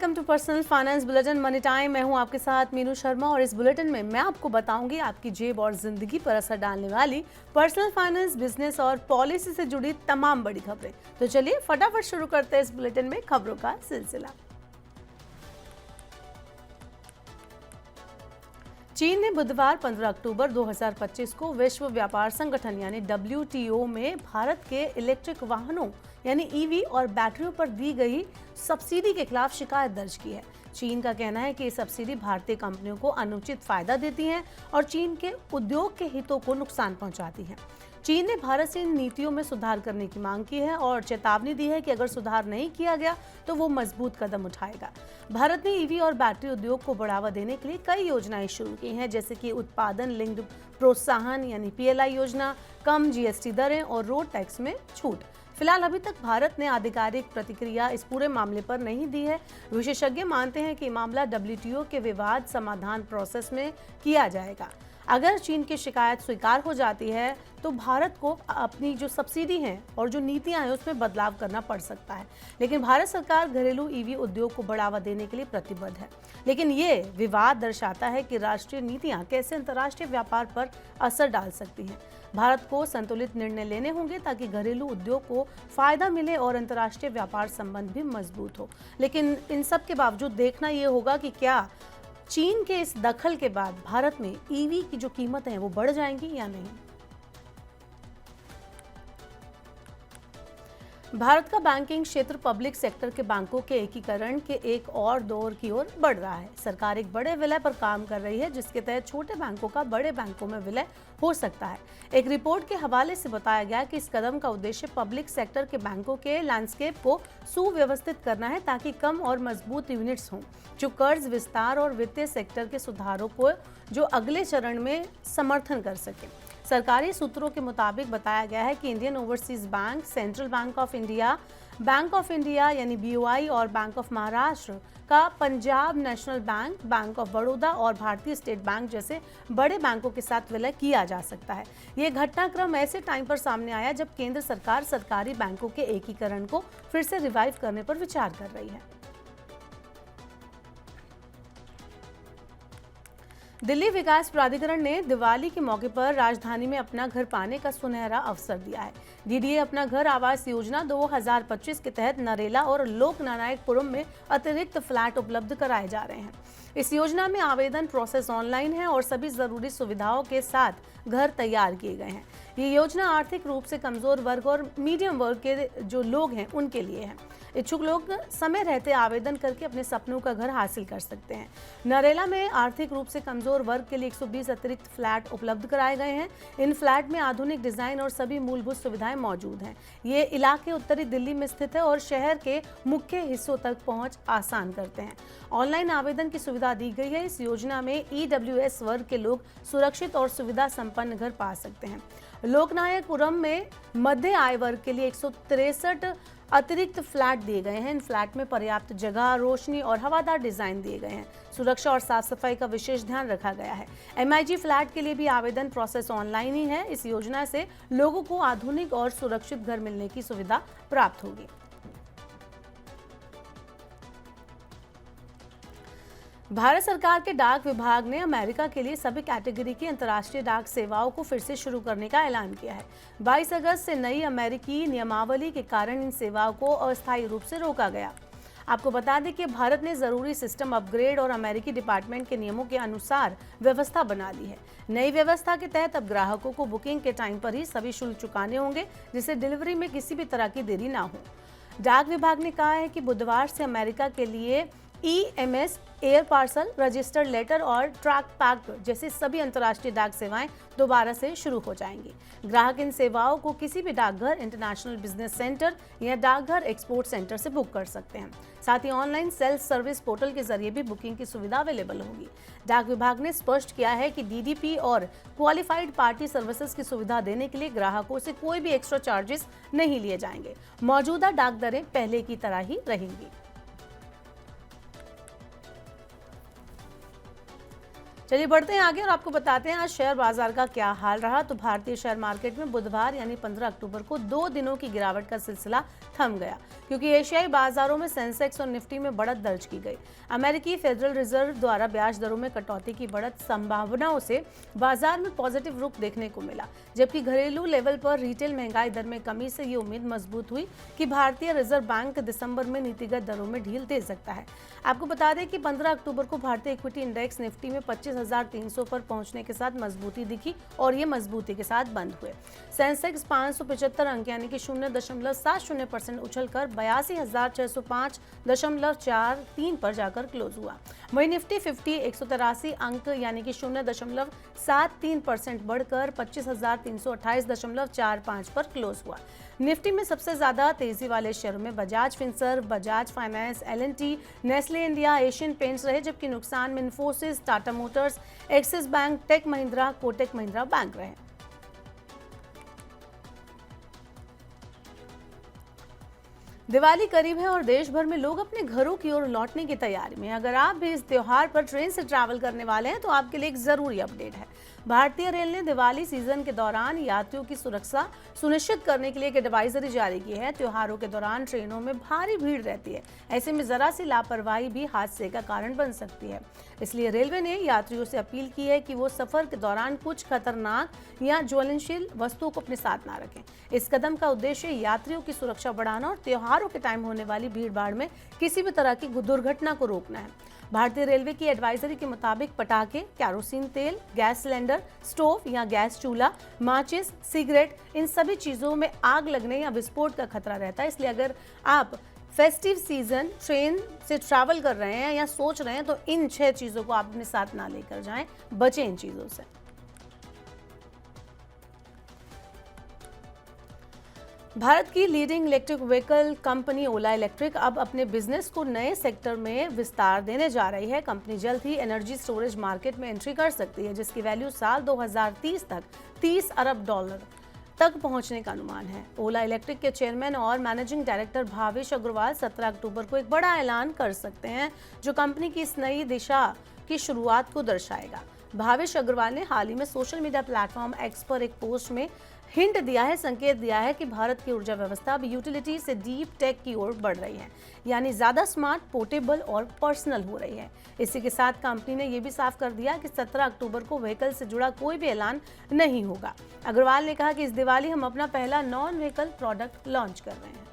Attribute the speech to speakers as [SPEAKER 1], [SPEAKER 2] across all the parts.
[SPEAKER 1] Welcome to personal finance bulletin money time. मैं हूं आपके साथ मीनू शर्मा और इस बुलेटिन में मैं आपको बताऊंगी आपकी जेब और जिंदगी पर असर डालने वाली पर्सनल फाइनेंस, बिजनेस और पॉलिसी से जुड़ी तमाम बड़ी खबरें। तो चलिए फटाफट शुरू करते हैं इस बुलेटिन में खबरों का सिलसिला। चीन ने बुधवार 15 अक्टूबर 2025 को विश्व व्यापार संगठन यानी WTO में भारत के इलेक्ट्रिक वाहनों यानी EV और बैटरियों पर दी गई सब्सिडी के खिलाफ शिकायत दर्ज की है। चीन का कहना है कि ये सब्सिडी भारतीय कंपनियों को अनुचित फायदा देती है और चीन के उद्योग के हितों को नुकसान पहुंचाती है। चीन ने भारत से इन नीतियों में सुधार करने की मांग की है और चेतावनी दी है कि अगर सुधार नहीं किया गया तो वो मजबूत कदम उठाएगा। भारत ने EV और बैटरी उद्योग को बढ़ावा देने के लिए कई योजनाएं शुरू की हैं, जैसे कि उत्पादन लिंक्ड प्रोत्साहन यानी PLI योजना, कम GST दरें और रोड टैक्स में छूट। फिलहाल अभी तक भारत ने आधिकारिक प्रतिक्रिया इस पूरे मामले पर नहीं दी है। विशेषज्ञ मानते हैं कि मामला WTO के विवाद समाधान प्रोसेस में किया जाएगा। अगर चीन की शिकायत स्वीकार हो जाती है तो भारत को अपनी जो सब्सिडी है और जो नीतियां हैं उसमें बदलाव करना पड़ सकता है। लेकिन भारत सरकार घरेलू EV उद्योग को बढ़ावा देने के लिए प्रतिबद्ध है। लेकिन ये विवाद दर्शाता है कि राष्ट्रीय नीतियां कैसे अंतर्राष्ट्रीय व्यापार पर असर डाल सकती हैं। भारत को संतुलित निर्णय लेने होंगे ताकि घरेलू उद्योग को फायदा मिले और अंतर्राष्ट्रीय व्यापार संबंध भी मजबूत हो। लेकिन इन सब के बावजूद देखना ये होगा कि क्या चीन के इस दखल के बाद भारत में EV की जो कीमतें हैं वो बढ़ जाएंगी या नहीं। भारत का बैंकिंग क्षेत्र पब्लिक सेक्टर के बैंकों के एकीकरण के एक और दौर की ओर बढ़ रहा है। सरकार एक बड़े विलय पर काम कर रही है जिसके तहत छोटे बैंकों का बड़े बैंकों में विलय हो सकता है। एक रिपोर्ट के हवाले से बताया गया कि इस कदम का उद्देश्य पब्लिक सेक्टर के बैंकों के लैंडस्केप को सुव्यवस्थित करना है ताकि कम और मजबूत यूनिट्स हों जो कर्ज विस्तार और वित्तीय सेक्टर के सुधारों को जो अगले चरण में समर्थन कर सके। सरकारी सूत्रों के मुताबिक बताया गया है कि Indian overseas bank, central bank of India यानी BOI और बैंक ऑफ महाराष्ट्र का Punjab national bank, bank of Baroda और भारतीय स्टेट बैंक जैसे बड़े बैंकों के साथ विलय किया जा सकता है। ये घटनाक्रम ऐसे टाइम पर सामने आया जब केंद्र सरकार सरकारी बैंकों के एकीकरण को फिर से रिवाइव करने पर विचार कर रही है। दिल्ली विकास प्राधिकरण ने दिवाली के मौके पर राजधानी में अपना घर पाने का सुनहरा अवसर दिया है। DDA अपना घर आवास योजना 2025 के तहत नरेला और लोक नारायणपुरम में अतिरिक्त फ्लैट उपलब्ध कराए जा रहे हैं। इस योजना में आवेदन प्रोसेस ऑनलाइन है और सभी जरूरी सुविधाओं के साथ घर तैयार किए गए हैं। ये योजना आर्थिक रूप से कमजोर वर्ग और मीडियम वर्ग के जो लोग हैं उनके लिए है। इच्छुक लोग समय रहते आवेदन करके अपने सपनों का घर हासिल कर सकते हैं। नरेला में आर्थिक रूप से कमजोर वर्ग के लिए 120 अतिरिक्त फ्लैट उपलब्ध कराए गए हैं। इन फ्लैट में आधुनिक डिजाइन और सभी मूलभूत सुविधाएं मौजूद हैं। ये इलाके उत्तरी दिल्ली में स्थित है और शहर के मुख्य हिस्सों तक पहुंच आसान करते हैं। ऑनलाइन आवेदन की सुविधा दी गई है। इस योजना में EWS वर्ग के लोग सुरक्षित और सुविधा संपन्न घर पा सकते हैं। लोकनायकपुरम में मध्य आय वर्ग के लिए 163 अतिरिक्त फ्लैट दिए गए हैं। इन फ्लैट में पर्याप्त जगह, रोशनी और हवादार डिजाइन दिए गए हैं। सुरक्षा और साफ सफाई का विशेष ध्यान रखा गया है। MIG फ्लैट के लिए भी आवेदन प्रोसेस ऑनलाइन ही है। इस योजना से लोगों को आधुनिक और सुरक्षित घर मिलने की सुविधा प्राप्त होगी। भारत सरकार के डाक विभाग ने अमेरिका के लिए सभी कैटेगरी की अंतर्राष्ट्रीय डाक सेवाओं को फिर से शुरू करने का ऐलान किया है। 22 अगस्त से नई अमेरिकी नियमावली के कारण इन सेवाओं को अस्थायी रूप से रोका गया। आपको बता दें कि भारत ने जरूरी सिस्टम अपग्रेड और अमेरिकी डिपार्टमेंट के नियमों के अनुसार व्यवस्था बना ली है। नई व्यवस्था के तहत अब ग्राहकों को बुकिंग के टाइम पर ही सभी शुल्क चुकाने होंगे, जिससे डिलीवरी में किसी भी तरह की देरी ना हो। डाक विभाग ने कहा है कि बुधवार से अमेरिका के लिए EMS, air parcel, registered letter और ट्रैक पैक्ड जैसी सभी अंतर्राष्ट्रीय डाक सेवाएं दोबारा से शुरू हो जाएंगी। ग्राहक इन सेवाओं को किसी भी डाकघर, इंटरनेशनल बिजनेस सेंटर या डाकघर एक्सपोर्ट सेंटर से बुक कर सकते हैं। साथ ही ऑनलाइन सेल्फ सर्विस पोर्टल के जरिए भी बुकिंग की सुविधा अवेलेबल होगी। डाक विभाग ने स्पष्ट किया है कि DDP और क्वालिफाइड पार्टी सर्विसेज की सुविधा देने के लिए ग्राहकों से कोई भी एक्स्ट्रा चार्जेस नहीं लिए जाएंगे। मौजूदा डाक दरें पहले की तरह ही रहेंगी। चलिए बढ़ते हैं आगे और आपको बताते हैं आज शेयर बाजार का क्या हाल रहा। तो भारतीय शेयर मार्केट में बुधवार यानी 15 अक्टूबर को 2 दिनों की गिरावट का सिलसिला थम गया, क्योंकि एशियाई बाजारों में सेंसेक्स और निफ्टी में बढ़त दर्ज की गई। अमेरिकी फेडरल रिजर्व द्वारा ब्याज दरों में कटौती की बढ़त संभावनाओं से बाजार में पॉजिटिव रुख देखने को मिला, जबकि घरेलू लेवल पर रिटेल महंगाई दर में कमी से ये उम्मीद मजबूत हुई कि भारतीय रिजर्व बैंक दिसंबर में नीतिगत दरों में ढील दे सकता है। आपको बता दें कि 15 अक्टूबर को भारतीय इक्विटी इंडेक्स निफ्टी में 25,300 पर पहुंचने के साथ मजबूती दिखी और ये मजबूती के साथ बंद हुए। सेंसेक्स 575 अंक यानी कि 0.70% उछलकर 82,605.43 पर जाकर क्लोज हुआ। वहीं निफ्टी 50 183 अंक यानी कि 0.73% बढ़कर 25,328.45 पर क्लोज हुआ। निफ्टी में सबसे ज्यादा तेजी वाले शेयरों में Bajaj Finserv, Bajaj finance, L&T, Nestle India, Asian Paints रहे, जबकि नुकसान में Infosys, Tata Motors, Axis Bank, Tech Mahindra, Kotak Mahindra Bank रहे। दिवाली करीब है और देश भर में लोग अपने घरों की ओर लौटने की तैयारी में। अगर आप भी इस त्योहार पर ट्रेन से ट्रैवल करने वाले हैं तो आपके लिए एक जरूरी अपडेट है। भारतीय रेल ने दिवाली सीजन के दौरान यात्रियों की सुरक्षा सुनिश्चित करने के लिए एक एडवाइजरी जारी की है। त्योहारों के दौरान ट्रेनों में भारी भीड़ रहती है, ऐसे में जरा सी लापरवाही भी हादसे का कारण बन सकती है। इसलिए रेलवे ने यात्रियों से अपील की है कि वो सफर के दौरान कुछ खतरनाक या ज्वलनशील वस्तुओं को अपने साथ ना रखें। इस कदम का उद्देश्य यात्रियों की सुरक्षा बढ़ाना और त्योहारों के टाइम होने वाली भीड़ भाड़ में किसी भी तरह की दुर्घटना को रोकना है। भारतीय रेलवे की एडवाइजरी के मुताबिक पटाखे, कैरोसिन तेल, गैस सिलेंडर, स्टोव या गैस चूल्हा, माचिस, सिगरेट, इन सभी चीजों में आग लगने या विस्फोट का खतरा रहता है। इसलिए अगर आप फेस्टिव सीजन ट्रेन से ट्रैवल कर रहे हैं या सोच रहे हैं तो इन 6 चीजों को आप अपने साथ ना लेकर जाएं, बचें इन चीजों से। भारत की लीडिंग इलेक्ट्रिक व्हीकल कंपनी ओला इलेक्ट्रिक अब अपने बिजनेस को नए सेक्टर में विस्तार देने जा रही है। कंपनी जल्द ही एनर्जी स्टोरेज मार्केट में एंट्री कर सकती है, जिसकी वैल्यू साल 2030 तक $30 अरब तक पहुंचने का अनुमान है। ओला इलेक्ट्रिक के चेयरमैन और मैनेजिंग डायरेक्टर भावेश अग्रवाल 17 अक्टूबर को एक बड़ा ऐलान कर सकते हैं, जो कंपनी की इस नई दिशा की शुरुआत को दर्शाएगा। भावेश अग्रवाल ने हाल ही में सोशल मीडिया प्लेटफॉर्म एक्स पर एक पोस्ट में हिंट दिया है, संकेत दिया है कि भारत की ऊर्जा व्यवस्था अब यूटिलिटी से डीप टेक की ओर बढ़ रही है, यानी ज्यादा स्मार्ट, पोर्टेबल और पर्सनल हो रही है। इसी के साथ कंपनी ने यह भी साफ कर दिया कि 17 अक्टूबर को व्हीकल से जुड़ा कोई भी ऐलान नहीं होगा। अग्रवाल ने कहा कि इस दिवाली हम अपना पहला नॉन व्हीकल प्रोडक्ट लॉन्च कर रहे हैं।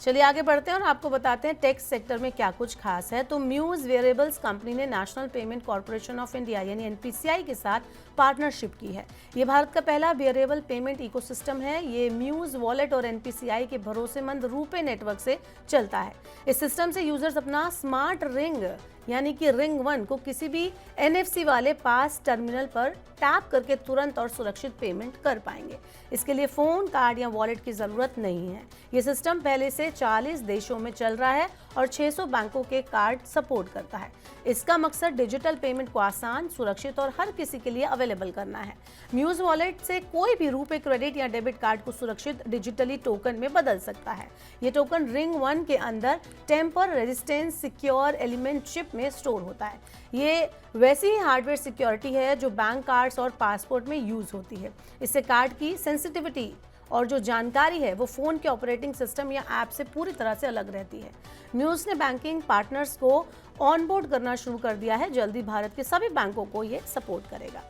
[SPEAKER 1] चलिए आगे बढ़ते हैं और आपको बताते हैं टेक सेक्टर में क्या कुछ खास है। तो म्यूज वेरिएबल्स कंपनी ने national payment corporation of India यानी एनपीसीआई के साथ पार्टनरशिप की है। ये भारत का पहला वेरिएबल पेमेंट इकोसिस्टम है। ये म्यूज वॉलेट और एनपीसीआई के भरोसेमंद रूपे नेटवर्क से चलता है। इस सिस्टम से यूजर्स अपना स्मार्ट रिंग यानी कि रिंग 1 को किसी भी एनएफसी वाले पास टर्मिनल पर टैप करके तुरंत और सुरक्षित पेमेंट कर पाएंगे। इसके लिए फोन, कार्ड या वॉलेट की जरूरत नहीं है। ये सिस्टम पहले से 40 देशों में चल रहा है और 600 बैंकों के कार्ड सपोर्ट करता है। इसका मकसद डिजिटल पेमेंट को आसान, सुरक्षित और हर किसी के लिए अवेलेबल करना है। म्यूज वॉलेट से कोई भी रुपे, क्रेडिट या डेबिट कार्ड को सुरक्षित डिजिटली टोकन में बदल सकता है। ये टोकन रिंग 1 के अंदर temper resistance secure element chip में स्टोर होता है। ये वैसी ही हार्डवेयर सिक्योरिटी है जो बैंक कार्ड्स और पासपोर्ट में यूज होती है। इससे कार्ड की सेंसिटिविटी और जो जानकारी है वो फोन के ऑपरेटिंग सिस्टम या ऐप से पूरी तरह से अलग रहती है। म्यूज ने बैंकिंग पार्टनर्स को ऑनबोर्ड करना शुरू कर दिया है। जल्दी भारत के सभी बैंकों को ये सपोर्ट करेगा।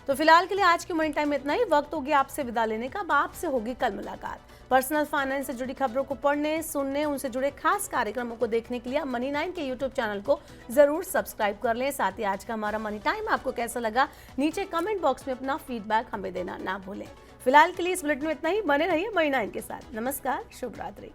[SPEAKER 1] तो फिलहाल के लिए आज की मनी टाइम में इतना ही। वक्त हो गया आपसे विदा लेने का। अब आपसे होगी कल मुलाकात। पर्सनल फाइनेंस से जुड़ी खबरों को पढ़ने, सुनने, उनसे जुड़े खास कार्यक्रमों को देखने के लिए मनी 9 के यूट्यूब चैनल को जरूर सब्सक्राइब कर लें। साथ ही आज का हमारा मनी टाइम आपको कैसा लगा, नीचे कमेंट बॉक्स में अपना फीडबैक हमें देना ना भूलें। फिलहाल के लिए इस बुलेटिन में इतना ही। बने रहिए मनी 9 के साथ। नमस्कार, शुभ रात्रि।